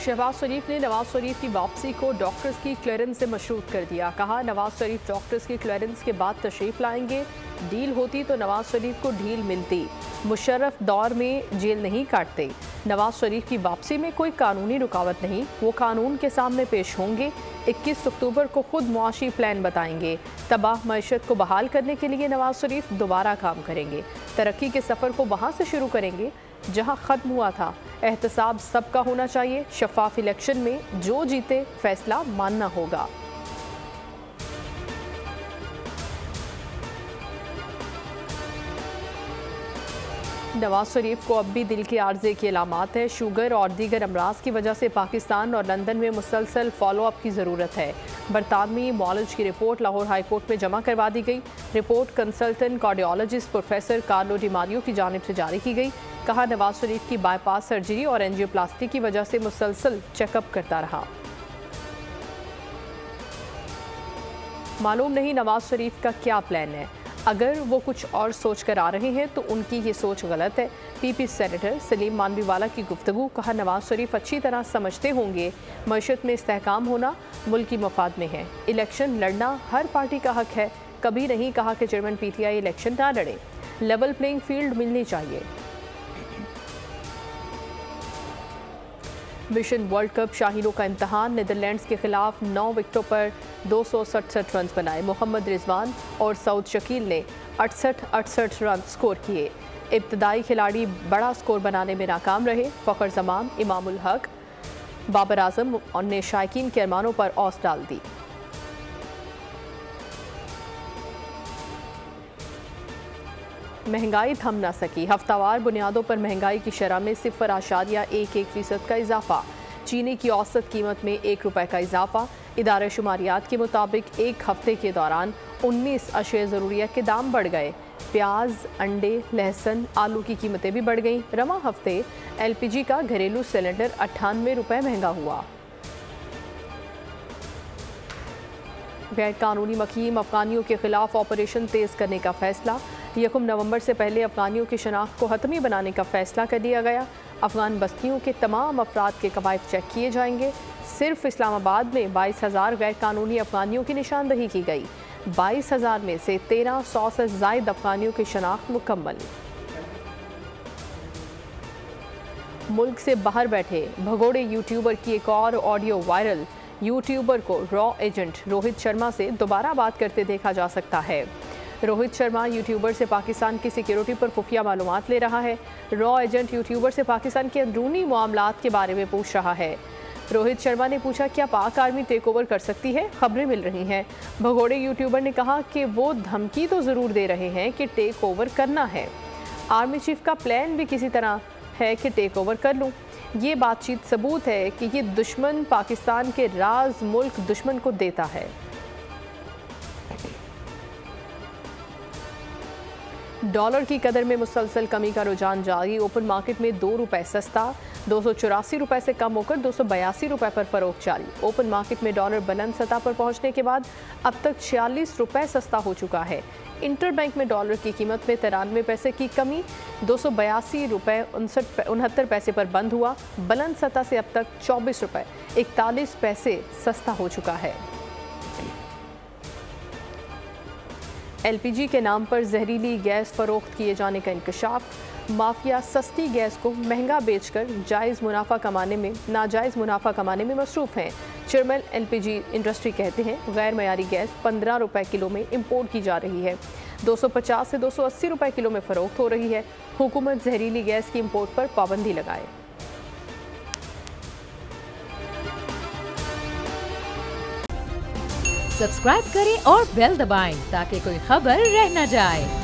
शहबाज शरीफ ने नवाज शरीफ की वापसी को डॉक्टर्स की क्लियरेंस से मशरूत कर दिया। कहा, नवाज शरीफ डॉक्टर्स की क्लियरेंस के बाद तशरीफ लाएंगे। डील होती तो नवाज शरीफ को ढील मिलती। मुशर्रफ दौर में जेल नहीं काटते। नवाज शरीफ की वापसी में कोई कानूनी रुकावट नहीं, वो कानून के सामने पेश होंगे। 21 अक्टूबर को खुद मुआशी प्लान बताएंगे। तबाह मईशत को बहाल करने के लिए नवाज शरीफ दोबारा काम करेंगे। तरक्की के सफ़र को वहाँ से शुरू करेंगे जहाँ ख़त्म हुआ था। एहतसाब सबका होना चाहिए। शफाफ इलेक्शन में जो जीते फैसला मानना होगा। नवाज शरीफ को अब भी दिल के आर्जे की अलामात है। शुगर और दीगर अमराज की वजह से पाकिस्तान और लंदन में मुसलसल फॉलोअप की ज़रूरत है। बरतानवी मॉलज की रिपोर्ट लाहौर हाई कोर्ट में जमा करवा दी गई। Report consultant cardiologist professor Carlo Di Mario की जानिब से जारी की गई। कहा, नवाज शरीफ की बाईपास सर्जरी और एंजियोप्लास्टी की वजह से मुसलसल चेकअप करता रहा। मालूम नहीं नवाज शरीफ का क्या प्लान है। अगर वो कुछ और सोच कर आ रहे हैं तो उनकी ये सोच गलत है। पीपी सेनेटर सलीम मानवीवाला की गुफ्तगू। कहा, नवाज शरीफ अच्छी तरह समझते होंगे मईशत में इस्तेहकाम होना मुल्क की मफाद में है। इलेक्शन लड़ना हर पार्टी का हक है। कभी नहीं कहा कि चेयरमैन पीटीआई इलेक्शन ना लड़े। लेवल प्लेइंग फील्ड मिलनी चाहिए। मिशन वर्ल्ड कप शाहीनों का इम्तहान। नीदरलैंड्स के खिलाफ 9 विकेटों पर 267 रन बनाए। मोहम्मद रिजवान और सऊद शकील ने 68 रन स्कोर किए। इब्तदाई खिलाड़ी बड़ा स्कोर बनाने में नाकाम रहे। फ़खर जमान, इमामुल हक, बाबर आजम ने शायकीन के अरमानों पर औस डाल दी। महंगाई थम ना सकी। हफ्तावार बुनियादों पर महंगाई की शरह में 0.11% का इजाफा। चीनी की औसत कीमत में 1 रुपये का इजाफा। इदारे शुमारियात के मुताबिक एक हफ्ते के दौरान 19 अशिया ज़रूरियत के दाम बढ़ गए। प्याज, अंडे, लहसुन, आलू की कीमतें भी बढ़ गईं। रवा हफ्ते LPG का घरेलू सिलेंडर 98 रुपये महंगा हुआ। गैर कानूनी मकीम अफगानियों के खिलाफ ऑपरेशन तेज़ करने का फैसला। 1 नवंबर से पहले अफगानियों की शनाख्त को हतमी बनाने का फैसला कर दिया गया। अफगान बस्तियों के तमाम अफराद के कवायद चेक किए जाएंगे। सिर्फ इस्लामाबाद में 22,000 गैर कानूनी अफगानियों की निशानदही की गई। 22,000 में से 1300 से ज़ायद अफगानियों की शनाख्त मुकम्मल। मुल्क से बाहर बैठे भगोड़े यूट्यूबर की एक और ऑडियो वायरल। यूट्यूबर को रॉ एजेंट रोहित शर्मा से दोबारा बात करते देखा जा सकता है। रोहित शर्मा यूट्यूबर से पाकिस्तान की सिक्योरिटी पर खुफिया मालूमात ले रहा है। रॉ एजेंट यूट्यूबर से पाकिस्तान के अंदरूनी मामलात के बारे में पूछ रहा है। रोहित शर्मा ने पूछा, क्या पाक आर्मी टेक ओवर कर सकती है? खबरें मिल रही हैं। भगोड़े यूट्यूबर ने कहा कि वो धमकी तो ज़रूर दे रहे हैं कि टेक ओवर करना है। आर्मी चीफ का प्लान भी किसी तरह है कि टेक ओवर कर लूँ। ये बातचीत सबूत है कि ये दुश्मन पाकिस्तान के राज मुल्क दुश्मन को देता है। डॉलर की कदर में मुसलसल कमी का रुझान जारी। ओपन मार्केट में 2 रुपये सस्ता, 284 रुपये से कम होकर 282 रुपये पर फरोख्त जारी। ओपन मार्केट में डॉलर बुलंद सतह पर पहुंचने के बाद अब तक 46 रुपये सस्ता हो चुका है। इंटर बैंक में डॉलर की कीमत में 93 पैसे की कमी 282 रुपये 69 पैसे पर बंद हुआ। बुलंद सतह से अब तक 24 रुपये 41 पैसे सस्ता हो चुका है। LPG के नाम पर जहरीली गैस फरोख्त किए जाने का इंकशाफ। माफिया सस्ती गैस को महंगा बेचकर नाजायज़ मुनाफा कमाने में मसरूफ़ हैं। चेयरमैन LPG इंडस्ट्री कहते हैं, गैर मयारी गैस 15 रुपये किलो में इंपोर्ट की जा रही है। 250 से 280 रुपये किलो में फ़रोख्त हो रही है। हुकूमत जहरीली गैस की इंपोर्ट पर पाबंदी लगाए। सब्सक्राइब करें और बेल दबाएं ताकि कोई खबर रह न जाए।